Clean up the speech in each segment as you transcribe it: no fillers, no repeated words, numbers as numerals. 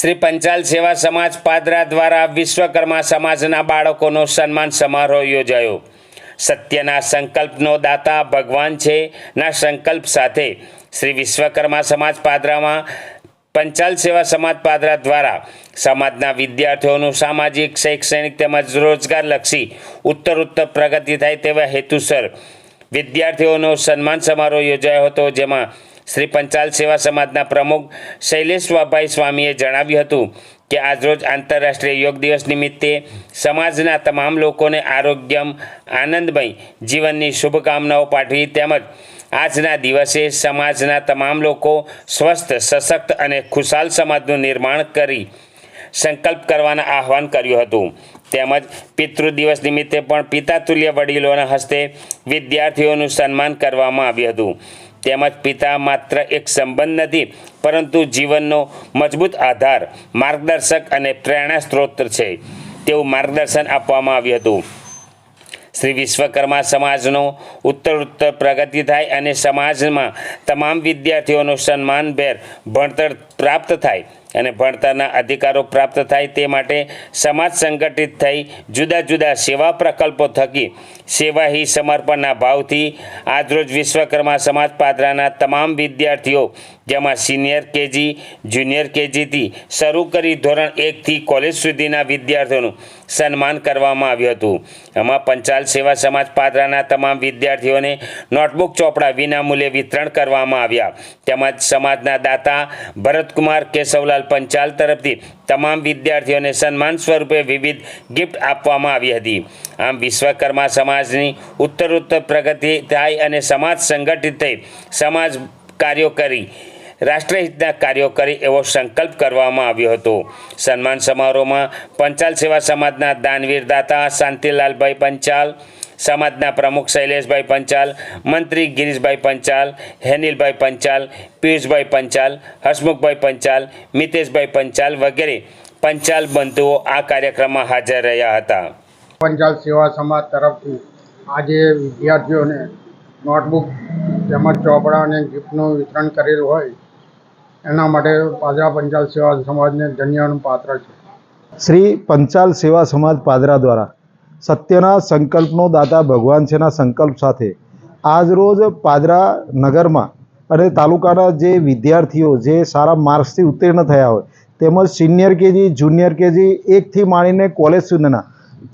શ્રી પંચાલ સેવા સમાજ પાદરા દ્વારા વિશ્વકર્મા સમાજના બાળકોનો સન્માન સમારોહ યોજાયો। સત્યના સંકલ્પનો દાતા ભગવાન છે ના સંકલ્પ સાથે શ્રી વિશ્વકર્મા સમાજ પાદરામાં પંચાલ સેવા સમાજ પાદરા દ્વારા સમાજના વિદ્યાર્થીઓનું સામાજિક, શૈક્ષણિક તેમજ રોજગારલક્ષી ઉત્તરોત્તર પ્રગતિ થાય તેવા હેતુસર વિદ્યાર્થીઓનો સન્માન સમારોહ યોજાયો હતો, જેમાં શ્રી પંચાલ સેવા સમાજના પ્રમુખ શૈલેષભાઈ સ્વામીએ જણાવ્યું હતું કે આજરોજ આંતરરાષ્ટ્રીય યોગ દિવસ નિમિત્તે સમાજના તમામ લોકોને આરોગ્યમ, આનંદમય જીવનની શુભકામનાઓ પાઠવી તેમજ આજના દિવસે સમાજના તમામ લોકો સ્વસ્થ, સશક્ત અને ખુશાલ સમાજનું નિર્માણ કરી સંકલ્પ કરવાના આહવાન કર્યું હતું। તેમજ પિતૃ દિવસ નિમિત્તે પણ પિતાતુલ્ય વડીલોના હસ્તે વિદ્યાર્થીઓનું સન્માન કરવામાં આવ્યું હતું। તેમજ પિતા માત્ર એક સંબંધ નથી, પરંતુ જીવનનો મજબૂત આધાર, માર્ગદર્શક અને પ્રેરણા સ્ત્રોત છે તેવું માર્ગદર્શન આપવામાં આવ્યું હતું। શ્રી વિશ્વકર્મા સમાજનો ઉત્તરોત્તર પ્રગતિ થાય અને સમાજમાં તમામ વિદ્યાર્થીઓનો સન્માનભેર ભણતર પ્રાપ્ત થાય અને ભણતરના અધિકારો પ્રાપ્ત થાય તે માટે સમાજ સંગઠિત થઈ જુદા જુદા સેવા પ્રકલ્પો થકી સેવા હી સમર્પણના ભાવથી આજરોજ વિશ્વકર્મા સમાજ પાદરાના તમામ વિદ્યાર્થીઓ, જેમાં સિનિયર કેજી, જુનિયર કેજીથી શરૂ કરી ધોરણ 1થી કોલેજ સુધીના વિદ્યાર્થીઓનું સન્માન કરવામાં આવ્યું હતું। આમાં પંચાલ સેવા સમાજ પાદરાના તમામ વિદ્યાર્થીઓને નોટબુક, ચોપડા વિનામૂલ્યે વિતરણ કરવામાં આવ્યા। તેમજ સમાજના દાતા ભરતકુમાર કેશવલાલ પંચાલ તરફથી તમામ વિદ્યાર્થીઓને સન્માન સ્વરૂપે વિવિધ ગિફ્ટ આપવામાં આવી હતી। આમ વિશ્વકર્મા સમાજની ઉત્તરોત્તર પ્રગતિ થાય અને સમાજ સંગઠિત થઈ સમાજ કાર્યો કરી રાષ્ટ્રહિતના કાર્યો કરી એવો સંકલ્પ કરવામાં આવ્યો હતો। સન્માન સમારોહમાં પંચાલ સેવા સમાજના દાનવીર દાતા શાંતિલાલભાઈ પંચાલ, સમાજના પ્રમુખ શૈલેષભાઈ પંચાલ, મંત્રી ગિરીશભાઈ પંચાલ, હેનિલભાઈ પંચાલ, પિયુષભાઈ પંચાલ, હસમુખભાઈ પંચાલ, મિતેશભાઈ પંચાલ વગેરે પંચાલ બંધુઓ આ કાર્યક્રમમાં હાજર રહ્યા હતા। પંચાલ સેવા સમાજ તરફથી આજે વિદ્યાર્થીઓને નોટબુક તેમજ ચોપડા અને ગિફ્ટનું વિતરણ કરેલું હોય એના માટે પાદરા પંચાલ સેવા સમાજને ધન્યવાદનું પાત્ર છે। શ્રી પંચાલ સેવા સમાજ પાદરા દ્વારા સત્યના સંકલ્પનો દાતા ભગવાન છેના સંકલ્પ સાથે આજરોજ પાદરા નગરમાં અને તાલુકાના જે વિદ્યાર્થીઓ જે સારા માર્ક્સથી ઉત્તીર્ણ થયા હોય તેમજ સિનિયર કેજી, જુનિયર કેજી 1થી માંડીને કોલેજ સુધીના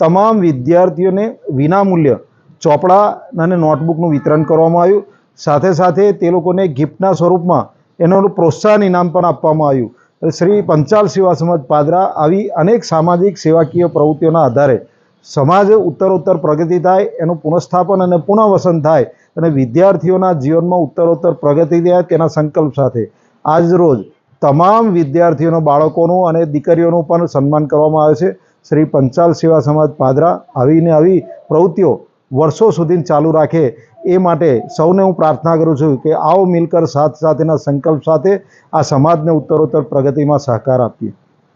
તમામ વિદ્યાર્થીઓને વિનામૂલ્ય ચોપડા અને નોટબુકનું વિતરણ કરવામાં આવ્યું। સાથે સાથે તે લોકોને ગિફ્ટના સ્વરૂપમાં એનું પ્રોત્સાહન ઇનામ પણ આપવામાં આવ્યું। શ્રી પંચાલ સેવા સમાજ પાદરા આવી અનેક સામાજિક સેવાકીય પ્રવૃત્તિઓના આધારે સમાજ ઉત્તરોત્તર પ્રગતિ થાય, એનું પુનઃસ્થાપન અને પુનઃવસન થાય અને વિદ્યાર્થીઓના જીવનમાં ઉત્તરોત્તર પ્રગતિ થાય તેના સંકલ્પ સાથે આજ રોજ તમામ વિદ્યાર્થીઓના બાળકોનું અને દીકરીઓનું પણ સન્માન કરવામાં આવે છે। શ્રી પંચાલ સેવા સમાજ પાદરા આવી પ્રવૃત્તિઓ વર્ષો સુધી ચાલુ રાખે એ માટે સૌને હું પ્રાર્થના કરું છું કે આવો મિલકર સાથ સાથેના સંકલ્પ સાથે આ સમાજને ઉત્તરોત્તર પ્રગતિમાં સહકાર આપીએ।